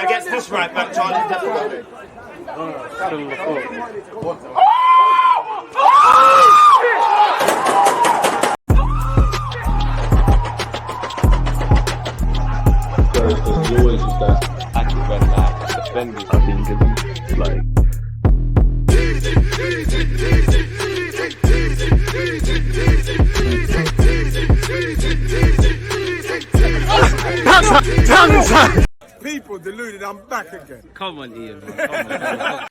Against this right back, Charlie, definitely. Always just that active and defending. I think it's like. People deluded, I'm back again. Come on, Ian. Come on.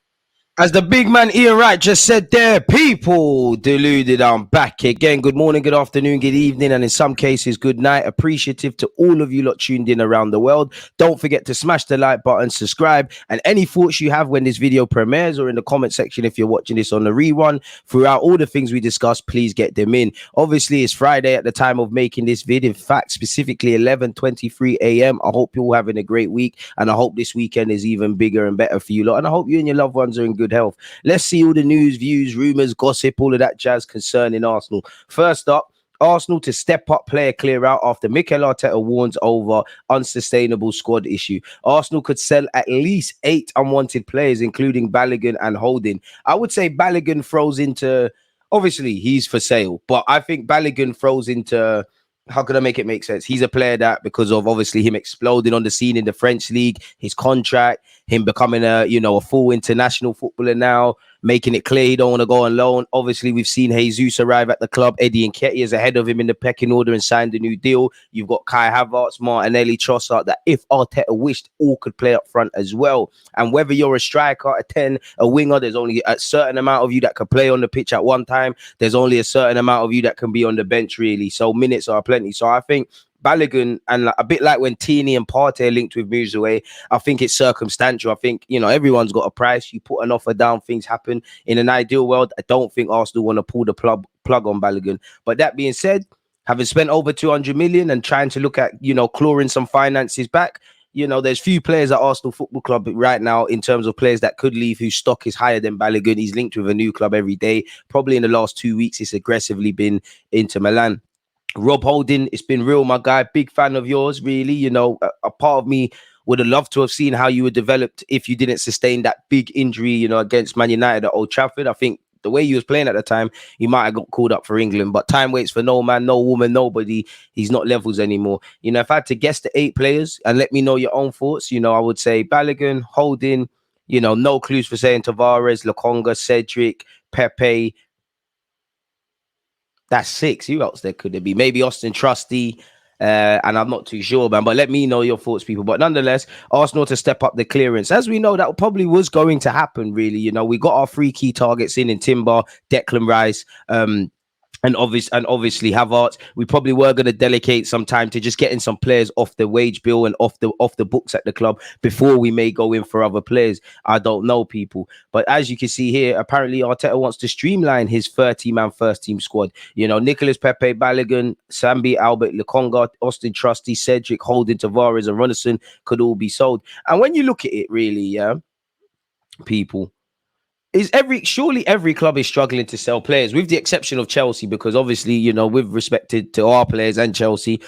As the big man Ian Wright just said there, people deluded, I'm back again. Good morning, good afternoon, good evening, and in some cases, good night. Appreciative to all of you lot tuned in around the world. Don't forget to smash the like button, subscribe, and any thoughts you have when this video premieres or in the comment section if you're watching this on the rerun. Throughout all the things we discussed, please get them in. Obviously, it's Friday at the time of making this video. In fact, specifically 11:23 a.m. I hope you're all having a great week, and I hope this weekend is even bigger and better for you lot, and I hope you and your loved ones are in good health. Let's see all the news, views, rumors, gossip, all of that jazz concerning Arsenal. First up, Arsenal to step up player clear out after Mikel Arteta warns over unsustainable squad issue. Arsenal could sell at least 8 unwanted players, including Balogun and Holding. I would say Balogun throws into, obviously he's for sale, but I think Balogun throws into, how can I make it make sense? He's a player that, because of obviously him exploding on the scene in the French league, his contract, him becoming a full international footballer now, making it clear he don't want to go on loan. Obviously, we've seen Jesus arrive at the club. Eddie Nketiah is ahead of him in the pecking order and signed a new deal. You've got Kai Havertz, Martinelli, Trossard, that if Arteta wished, all could play up front as well. And whether you're a striker, a 10, a winger, there's only a certain amount of you that can play on the pitch at one time. There's only a certain amount of you that can be on the bench, really. So minutes are plenty. So I think Balogun, and a bit like when Tierney and Partey linked with moves away, I think it's circumstantial. I think, everyone's got a price. You put an offer down, things happen. In an ideal world, I don't think Arsenal want to pull the plug on Balogun. But that being said, having spent over 200 million and trying to look at, clawing some finances back, there's few players at Arsenal Football Club right now in terms of players that could leave whose stock is higher than Balogun. He's linked with a new club every day. Probably in the last 2 weeks, it's aggressively been into Milan. Rob Holding, it's been real, my guy. Big fan of yours, really. A part of me would have loved to have seen how you were developed if you didn't sustain that big injury, against Man United at Old Trafford. I think the way you was playing at the time, you might have got called up for England. But time waits for no man, no woman, nobody. He's not levels anymore. If I had to guess the 8 players and let me know your own thoughts, I would say Balogun, Holding, no clues for saying Tavares, Lokonga, Cedric, Pepe. That's 6. Who else there could it be? Maybe Austin Trusty. And I'm not too sure, man. But let me know your thoughts, people. But nonetheless, Arsenal to step up the clearance. As we know, that probably was going to happen, really. We got our 3 key targets in Timber, Declan Rice, and obviously Havertz. We probably were going to delegate some time to just getting some players off the wage bill and off the books at the club before we may go in for other players. I don't know, people. But as you can see here, apparently Arteta wants to streamline his 30-man first team squad. Nicolas Pepe, Balogun, Sambi, Albert, Lokonga, Austin Trusty, Cedric, Holding, Tavares, and Runnison could all be sold. And when you look at it, really, people, surely every club is struggling to sell players, with the exception of Chelsea, because obviously, with respect to our players and Chelsea,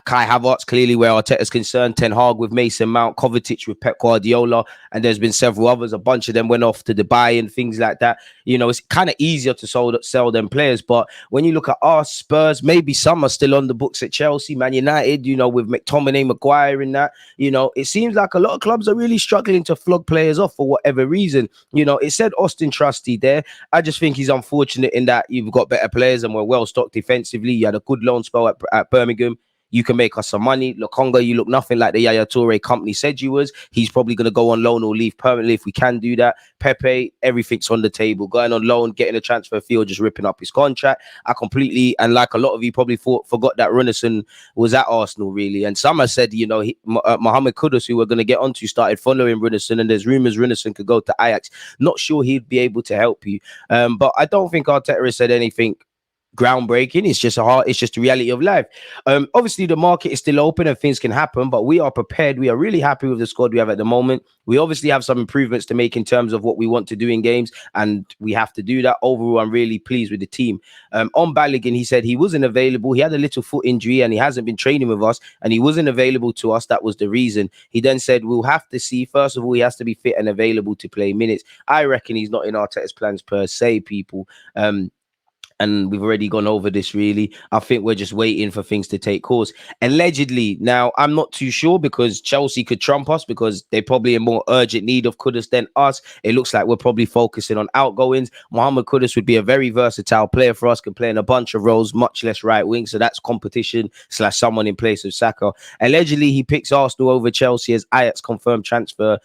Kai Havertz, clearly where Arteta's concerned, Ten Hag with Mason Mount, Kovacic with Pep Guardiola, and there's been several others. A bunch of them went off to Dubai and things like that. It's kind of easier to sell them players. But when you look at our Spurs, maybe some are still on the books at Chelsea, Man United, with McTominay, Maguire and that. It seems like a lot of clubs are really struggling to flog players off for whatever reason. It said Austin Trusty there. I just think he's unfortunate in that you've got better players and we're well stocked defensively. You had a good loan spell at Birmingham. You can make us some money. Lokonga, you look nothing like the Yaya Toure company said you was. He's probably going to go on loan or leave permanently if we can do that. Pepe, everything's on the table. Going on loan, getting a transfer fee, or just ripping up his contract. I completely, and like a lot of you probably forgot that Runnison was at Arsenal, really. And some have said, Mohamed Kudus, who we're going to get onto, started following Runnison, and there's rumours Runnison could go to Ajax. Not sure he'd be able to help you. But I don't think Arteta has said anything groundbreaking. It's just the reality of life. Obviously the market is still open and things can happen, but we are prepared. We are really happy with the squad we have at the moment. We obviously have some improvements to make in terms of what we want to do in games, and we have to do that. Overall, I'm really pleased with the team. On Balogun, he said he wasn't available. He had a little foot injury and he hasn't been training with us, and he wasn't available to us. That was the reason. He then said we'll have to see. First of all, he has to be fit and available to play minutes. I reckon he's not in Arteta's plans per se, people. And we've already gone over this, really. I think we're just waiting for things to take course. Allegedly, now, I'm not too sure because Chelsea could trump us because they're probably in more urgent need of Kudus than us. It looks like we're probably focusing on outgoings. Mohamed Kudus would be a very versatile player for us, can play in a bunch of roles, much less right wing. So that's competition / someone in place of Saka. Allegedly, he picks Arsenal over Chelsea as Ajax confirmed transfer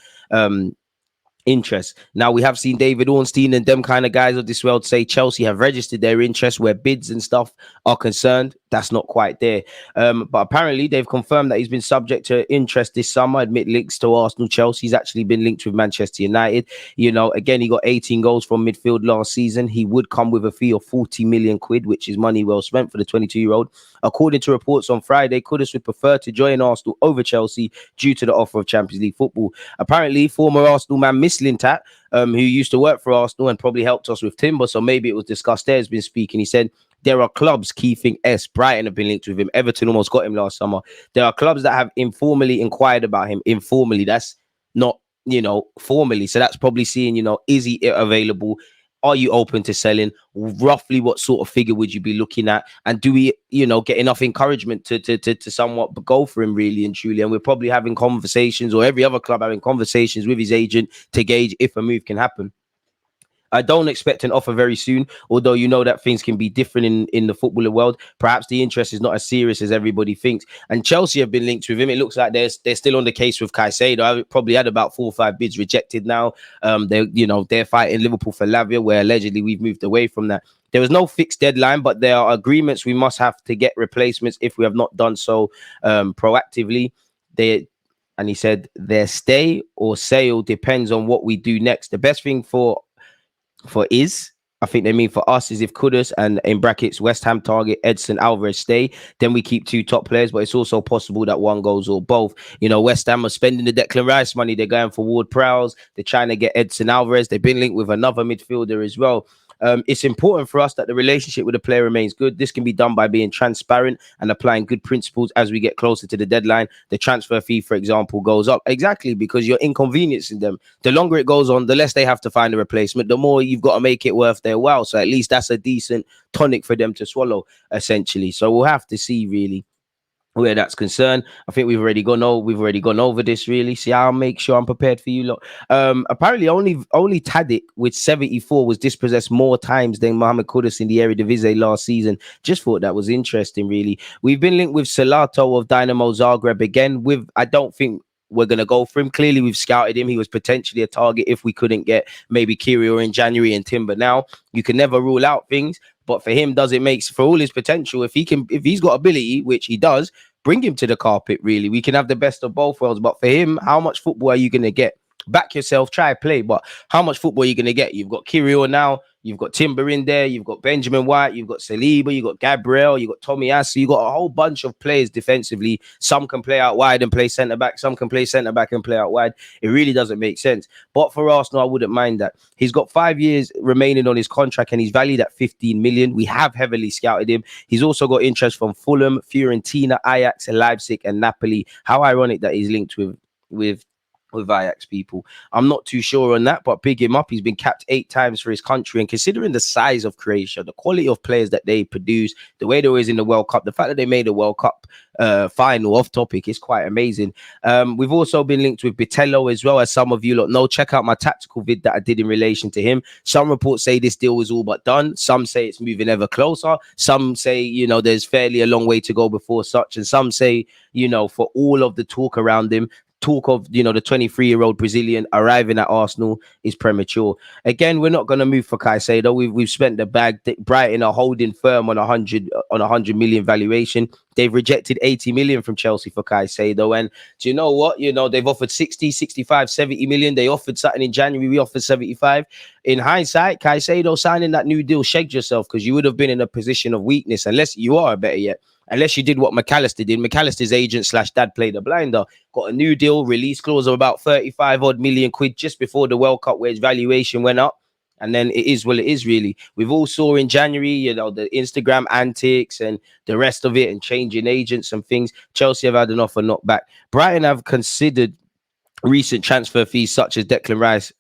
interest. Now, we have seen David Ornstein and them kind of guys of this world say Chelsea have registered their interest where bids and stuff are concerned. That's not quite there. But apparently they've confirmed that he's been subject to interest this summer. Admit links to Arsenal, Chelsea. He's actually been linked with Manchester United. You know, again, he got 18 goals from midfield last season. He would come with a fee of 40 million quid, which is money well spent for the 22-year-old. According to reports on Friday, Kudus would prefer to join Arsenal over Chelsea due to the offer of Champions League football. Apparently, former Arsenal man Lintat, who used to work for Arsenal and probably helped us with Timber, so maybe it was discussed there, has been speaking. He said there are clubs, key thing S, Brighton have been linked with him. Everton almost got him last summer. There are clubs that have informally inquired about him. Informally, that's not, formally. So that's probably seeing, is he available? Are you open to selling? Roughly what sort of figure would you be looking at? And do we, get enough encouragement to somewhat go for him, really and truly? And we're probably having conversations, or every other club having conversations with his agent to gauge if a move can happen. I don't expect an offer very soon, although that things can be different in the footballing world. Perhaps the interest is not as serious as everybody thinks. And Chelsea have been linked with him. It looks like they're still on the case with Caicedo. I've probably had about 4 or 5 bids rejected now. They're fighting Liverpool for Lavia, where allegedly we've moved away from that. There was no fixed deadline, but there are agreements we must have to get replacements if we have not done so proactively. And he said their stay or sale depends on what we do next. The best thing for I think they mean for us is if Kudus and in brackets West Ham target Edson Alvarez stay, then we keep 2 top players, but it's also possible that one goes or both. West Ham are spending the Declan Rice money. They're going for Ward-Prowse. They're trying to get Edson Alvarez. They've been linked with another midfielder as well. It's important for us that the relationship with the player remains good. This can be done by being transparent and applying good principles as we get closer to the deadline. The transfer fee, for example, goes up. Exactly, because you're inconveniencing them. The longer it goes on, the less they have to find a replacement, the more you've got to make it worth their while. So at least that's a decent tonic for them to swallow, essentially. So we'll have to see, really, where that's concerned. I think we've already gone over this, really. See, I'll make sure I'm prepared for you lot. Apparently only Tadic with 74 was dispossessed more times than Mohamed Kudus in the Eredivisie last season. Just thought that was interesting, really. We've been linked with Salato of Dynamo Zagreb again. I don't think we're going to go for him. Clearly, we've scouted him. He was potentially a target if we couldn't get maybe Kyrgios in January and Timber now. You can never rule out things. But for him, for all his potential, if he's got ability, which he does, bring him to the carpet, really. We can have the best of both worlds. But for him, how much football are you going to get? Back yourself, try play. But how much football are you going to get? You've got Kyrgios now. You've got Timber in there. You've got Benjamin White. You've got Saliba. You've got Gabriel. You've got Tomiyasu. You've got a whole bunch of players defensively. Some can play out wide and play centre-back. Some can play centre-back and play out wide. It really doesn't make sense. But for Arsenal, I wouldn't mind that. He's got 5 years remaining on his contract and he's valued at 15 million. We have heavily scouted him. He's also got interest from Fulham, Fiorentina, Ajax, Leipzig and Napoli. How ironic that he's linked with Ajax, people. I'm not too sure on that, but big him up. He's been capped 8 times for his country, and considering the size of Croatia, the quality of players that they produce, the way they was in the World Cup, the fact that they made a World Cup final off topic is quite amazing. We've also been linked with Bitello as well, as some of you lot know. Check out my tactical vid that I did in relation to him. Some reports say this deal is all but done. Some say it's moving ever closer. Some say, there's fairly a long way to go before such. And some say, for all of the talk around him, talk of the 23-year-old Brazilian arriving at Arsenal is premature. Again, we're not going to move for Caicedo. We've spent the bag. Brighton are holding firm on 100 million valuation. they've rejected 80 million from Chelsea for Caicedo. And do you know what? You know, they've offered 60, 65, 70 million. They offered something in January. We offered 75. In hindsight, Caicedo signing that new deal shagged yourself, because you would have been in a position of weakness, unless you are, better yet, unless you did what McAllister did. McAllister's agent / dad played a blinder, got a new deal, release clause of about 35 odd million quid just before the World Cup, where his valuation went up. And then it is, well, it is really. We've all saw in January, you know, the Instagram antics and the rest of it, and changing agents and things. Chelsea have had an offer knocked back. Brighton have considered recent transfer fees such as Declan Rice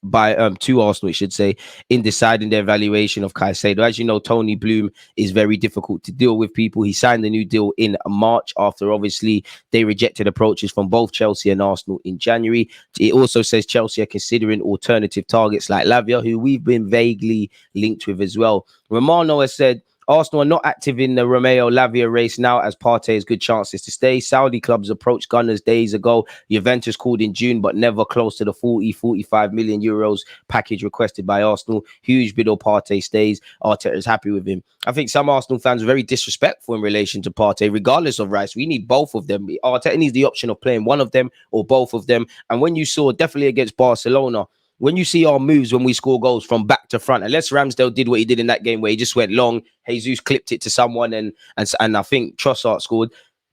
to Arsenal, it should say, in deciding their valuation of Caicedo. As you know, Tony Bloom is very difficult to deal with people. He signed a new deal in March after obviously they rejected approaches from both Chelsea and Arsenal in January. It also says Chelsea are considering alternative targets like Lavia, who we've been vaguely linked with as well. Romano has said Arsenal are not active in the Romeo Lavia race now, as Partey has good chances to stay. Saudi clubs approached Gunners days ago. Juventus called in June, but never close to the 45 million euros package requested by Arsenal. Huge bid or Partey stays. Arteta is happy with him. I think some Arsenal fans are very disrespectful in relation to Partey, regardless of Rice. We need both of them. Arteta needs the option of playing one of them or both of them. And when you saw, definitely against Barcelona, when you see our moves when we score goals from back to front, unless Ramsdale did what he did in that game where he just went long, Jesus clipped it to someone, and I think Trossard scored.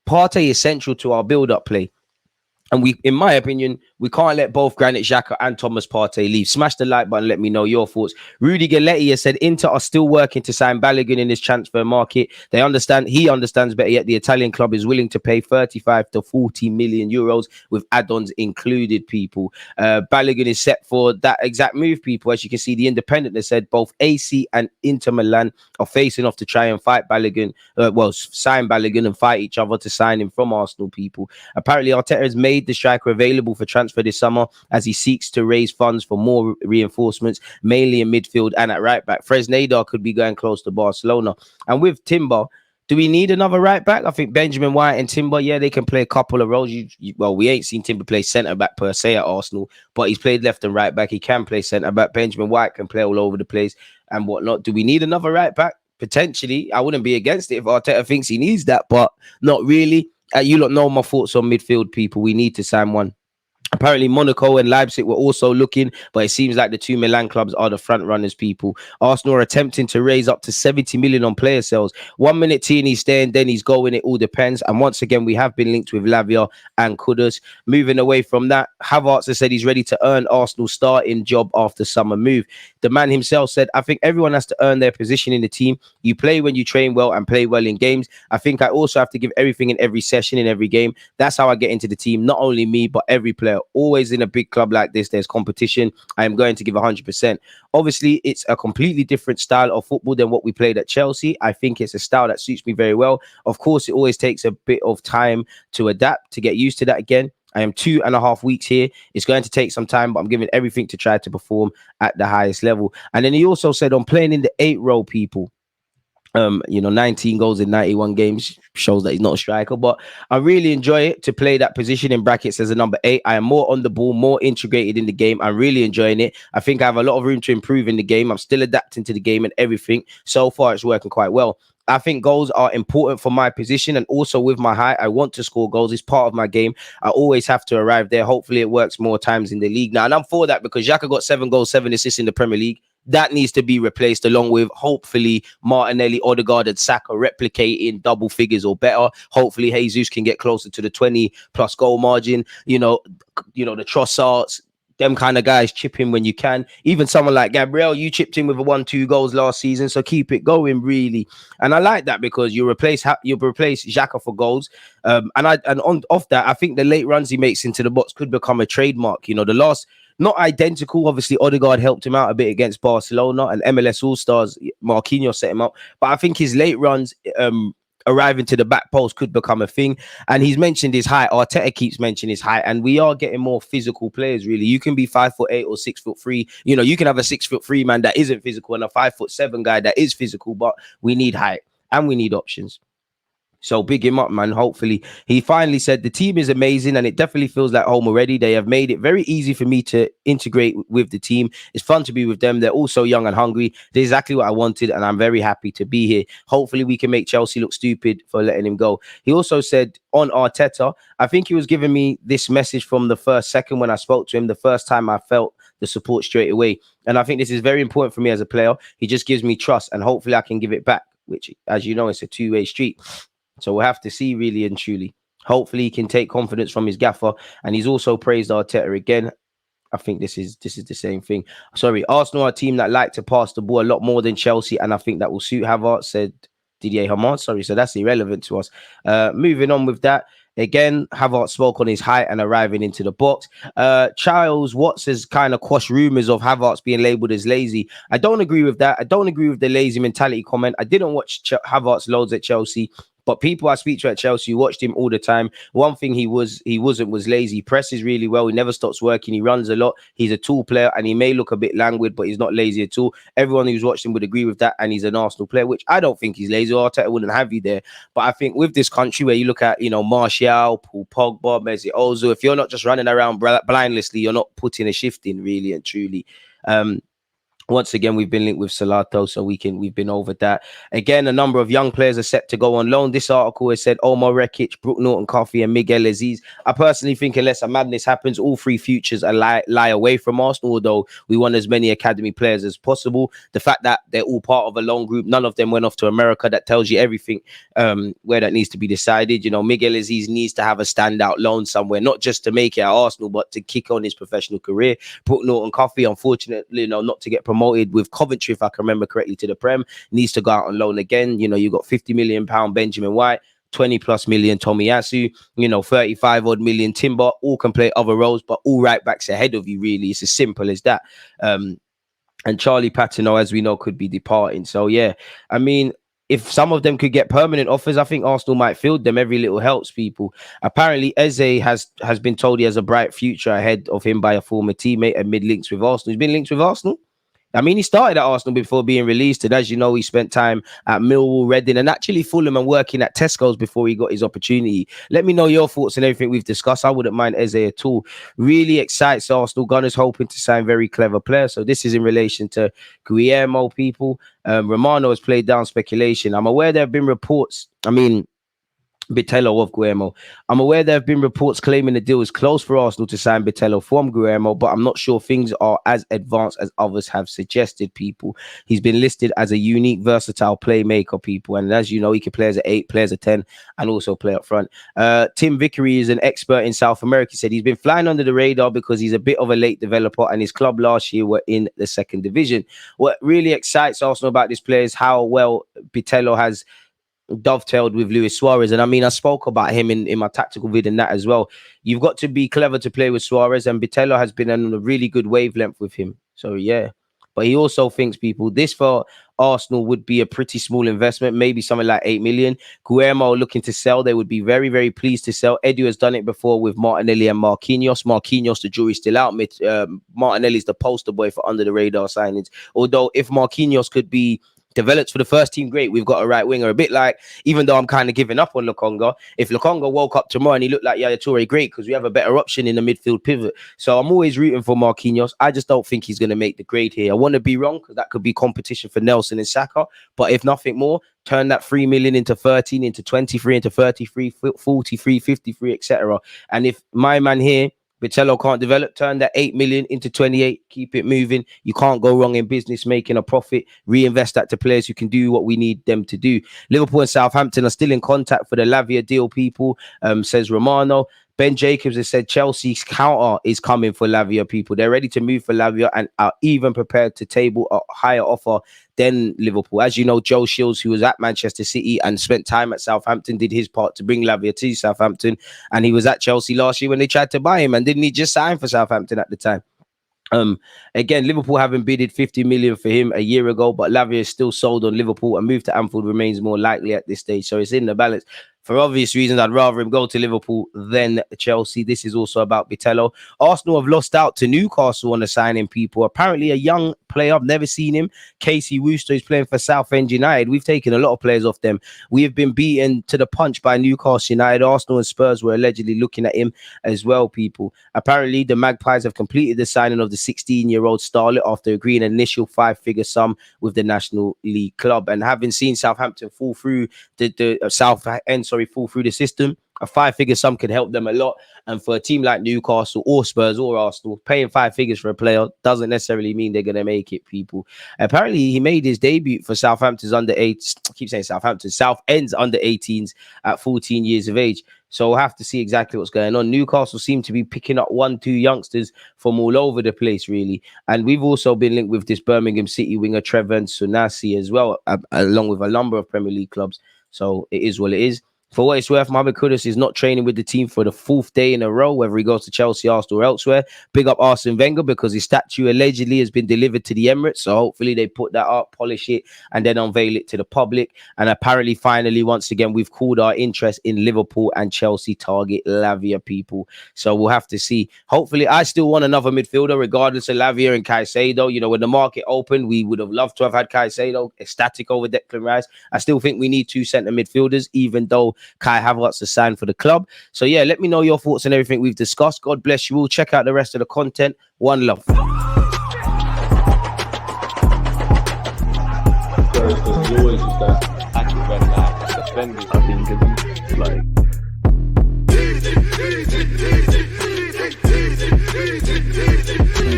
Partey is central to our build-up play. And we, in my opinion, we can't let both Granit Xhaka and Thomas Partey leave. Smash the like button. Let me know your thoughts. Rudy Galletti has said Inter are still working to sign Balogun in this transfer market. They understand, he understands better yet, the Italian club is willing to pay 35 to 40 million euros with add-ons included, people. Balogun is set for that exact move, people. As you can see, the Independent has said both AC and Inter Milan are facing off to try and fight Balogun, sign Balogun and fight each other to sign him from Arsenal, people. Apparently, Arteta has made the striker available for transfer this summer as he seeks to raise funds for more reinforcements, mainly in midfield and at right back. Fresneda could be going close to Barcelona. And with Timber, do we need another right back? I think Benjamin White and Timber, yeah, they can play a couple of roles. Well, we ain't seen Timber play centre back per se at Arsenal, but he's played left and right back. He can play centre back. Benjamin White can play all over the place and whatnot. Do we need another right back? Potentially. I wouldn't be against it if Arteta thinks he needs that, but not really. You lot know my thoughts on midfield, people. We need to sign one. Apparently, Monaco and Leipzig were also looking, but it seems like the two Milan clubs are the front runners, people. Arsenal are attempting to raise up to 70 million on player sales. 1 minute Tierney's staying, then he's going. It all depends. And once again, we have been linked with Lavia and Kudus. Moving away from that, Havertz has said he's ready to earn Arsenal's starting job after summer move. The man himself said, I think everyone has to earn their position in the team. You play when you train well and play well in games. I think I also have to give everything in every session, in every game. That's how I get into the team. Not only me, but every player. Always in a big club like this, there's competition. I am going to give 100%. Obviously, it's a completely different style of football than what we played at Chelsea. I think it's a style that suits me very well. Of course, it always takes a bit of time to adapt, to get used to that again. I am 2.5 weeks here. It's going to take some time, but I'm giving everything to try to perform at the highest level. And then he also said on playing in the 8-row, people, 19 goals in 91 games shows that he's not a striker, but I really enjoy it to play that position in brackets as a number 8. I am more on the ball, more integrated in the game. I'm really enjoying it. I think I have a lot of room to improve in the game. I'm still adapting to the game and everything. So far, it's working quite well. I think goals are important for my position, and also with my height, I want to score goals. It's part of my game. I always have to arrive there. Hopefully, it works more times in the league now, and I'm for that because Xhaka got 7 goals, 7 assists in the Premier League. That needs to be replaced along with hopefully Martinelli, Odegaard and Saka replicating double figures or better. Hopefully Jesus can get closer to the 20 plus goal margin. The Trossards, them kind of guys chip in when you can. Even someone like Gabriel, you chipped in with a 1-2 goals last season, so keep it going, really. And I like that because you replace Xhaka for goals. Off that, I think the late runs he makes into the box could become a trademark. The last. Not identical. Obviously, Odegaard helped him out a bit against Barcelona, and MLS All-Stars, Marquinhos set him up. But I think his late runs arriving to the back post could become a thing. And he's mentioned his height. Arteta keeps mentioning his height, and we are getting more physical players, really. You can be 5'8" or 6'3". You can have a 6'3" man that isn't physical and a 5'7" guy that is physical, but we need height and we need options. So big him up, man. Hopefully, he finally said the team is amazing and it definitely feels like home already. They have made it very easy for me to integrate with the team. It's fun to be with them. They're all so young and hungry. They're exactly what I wanted, and I'm very happy to be here. Hopefully, we can make Chelsea look stupid for letting him go. He also said on Arteta, I think he was giving me this message from the first second when I spoke to him. The first time I felt the support straight away. And I think this is very important for me as a player. He just gives me trust, and hopefully I can give it back, which, as you know, it's a two-way street. So we'll have to see, really and truly. Hopefully he can take confidence from his gaffer. And he's also praised Arteta again. I think this is the same thing. Sorry, Arsenal are a team that like to pass the ball a lot more than Chelsea, and I think that will suit Havertz, said Didier Hamad. Sorry, so that's irrelevant to us. Moving on with that. Again, Havertz spoke on his height and arriving into the box. Charles Watts has kind of quashed rumours of Havertz being labelled as lazy. I don't agree with that. I don't agree with the lazy mentality comment. I didn't watch Havertz loads at Chelsea. But people I speak to at Chelsea watched him all the time. One thing he wasn't was lazy. He presses really well. He never stops working. He runs a lot. He's a tool player, and he may look a bit languid, but he's not lazy at all. Everyone who's watched him would agree with that, and he's an Arsenal player, which I don't think he's lazy. Arteta wouldn't have you there. But I think with this country where you look at, Martial, Paul Pogba, Mesut Ozil, if you're not just running around blindlessly, you're not putting a shift in, really and truly. Once again, we've been linked with Salato, so we've been over that. Again, a number of young players are set to go on loan. This article has said Omar Rekic, Brook Norton-Coffey, and Miguel Aziz. I personally think unless a madness happens, all three futures are lie away from Arsenal, although we want as many academy players as possible. The fact that they're all part of a loan group, none of them went off to America, that tells you everything where that needs to be decided. Miguel Aziz needs to have a standout loan somewhere, not just to make it at Arsenal, but to kick on his professional career. Brook Norton-Coffey, unfortunately, not to get promoted with Coventry, if I can remember correctly, to the Prem, needs to go out on loan again. You got £50 million Benjamin White, 20+ million Tomiyasu, 35 odd million Timber, all can play other roles, but all right backs ahead of you, really. It's as simple as that. And Charlie Patino, as we know, could be departing. So yeah, I mean, if some of them could get permanent offers, I think Arsenal might field them. Every little helps people. Apparently, Eze has been told he has a bright future ahead of him by a former teammate amid links with Arsenal. He's been linked with Arsenal. I mean, he started at Arsenal before being released. And as you know, he spent time at Millwall, Reading, and actually Fulham, and working at Tesco's before he got his opportunity. Let me know your thoughts on everything we've discussed. I wouldn't mind Eze at all. Really excites Arsenal. Gunners hoping to sign very clever players. So this is in relation to Guillermo, people. Romano has played down speculation. I'm aware there have been reports. Bitello of Guillermo. I'm aware there have been reports claiming the deal is close for Arsenal to sign Bitello from Guillermo, but I'm not sure things are as advanced as others have suggested, people. He's been listed as a unique, versatile playmaker, people. And as you know, he can play as an 8, play as a 10, and also play up front. Tim Vickery is an expert in South America. He said he's been flying under the radar because he's a bit of a late developer, and his club last year were in the 2nd division. What really excites Arsenal about this player is how well Bitello has dovetailed with Luis Suarez. And I mean, I spoke about him in my tactical vid and that as well. You've got to be clever to play with Suarez, and Bitello has been on a really good wavelength with him. So yeah, but he also thinks, people, this for Arsenal would be a pretty small investment, maybe something like 8 million. Guillermo looking to sell, they would be very, very pleased to sell. Edu has done it before with Martinelli and Marquinhos. The jury's still out. Martinelli's the poster boy for under the radar signings. Although if Marquinhos could be develops for the first team, great. We've got a right winger. A bit like, even though I'm kind of giving up on Lokonga, if Lokonga woke up tomorrow and he looked like Yaya Toure, great, because we have a better option in the midfield pivot. So I'm always rooting for Marquinhos. I just don't think he's going to make the grade here. I want to be wrong, because that could be competition for Nelson and Saka. But if nothing more, turn that 3 million into 13, into 23, into 33, 43, 53, etc. And if my man here, Bitello, can't develop, turn that 8 million into 28, keep it moving. You can't go wrong in business, making a profit. Reinvest that to players who can do what we need them to do. Liverpool and Southampton are still in contact for the Lavia deal, people, says Romano. Ben Jacobs has said Chelsea's counter is coming for Lavia, people. They're ready to move for Lavia and are even prepared to table a higher offer than Liverpool. As you know, Joe Shields, who was at Manchester City and spent time at Southampton, did his part to bring Lavia to Southampton. And he was at Chelsea last year when they tried to buy him. And didn't he just sign for Southampton at the time? Again, Liverpool haven't bidded 50 million for him a year ago, but Lavia is still sold on Liverpool. A move to Anfield remains more likely at this stage. So it's in the balance. For obvious reasons, I'd rather him go to Liverpool than Chelsea. This is also about Bitello. Arsenal have lost out to Newcastle on the signing, people. Apparently, a young player. I've never seen him. Casey Wooster is playing for Southend United. We've taken a lot of players off them. We have been beaten to the punch by Newcastle United. Arsenal and Spurs were allegedly looking at him as well, people. Apparently, the Magpies have completed the signing of the 16-year-old starlet after agreeing an initial 5-figure sum with the National League club. And having seen Southampton fall through fall through the system, a 5-figure sum could help them a lot. And for a team like Newcastle or Spurs or Arsenal, paying 5 figures for a player doesn't necessarily mean they're going to make it, people. Apparently, he made his debut for Southampton's under-8s. I keep saying Southampton. Southend's under-18s at 14 years of age. So we'll have to see exactly what's going on. Newcastle seem to be picking up 1-2 youngsters from all over the place, really. And we've also been linked with this Birmingham City winger, Trevor Sunasi, as well, along with a number of Premier League clubs. So it is what it is. For what it's worth, Mohamed Kudus is not training with the team for the 4th day in a row, whether he goes to Chelsea, Arsenal, or elsewhere. Big up Arsene Wenger, because his statue allegedly has been delivered to the Emirates. So hopefully they put that up, polish it, and then unveil it to the public. And apparently, finally, once again, we've called our interest in Liverpool and Chelsea target Lavia, people. So we'll have to see. Hopefully, I still want another midfielder, regardless of Lavia and Caicedo. You know, when the market opened, we would have loved to have had Caicedo ecstatic over Declan Rice. I still think we need 2 centre midfielders, even though Kai Havertz is signed for the club. So yeah, let me know your thoughts on everything we've discussed. God bless you all. Check out the rest of the content. One love. Always is that active and defending.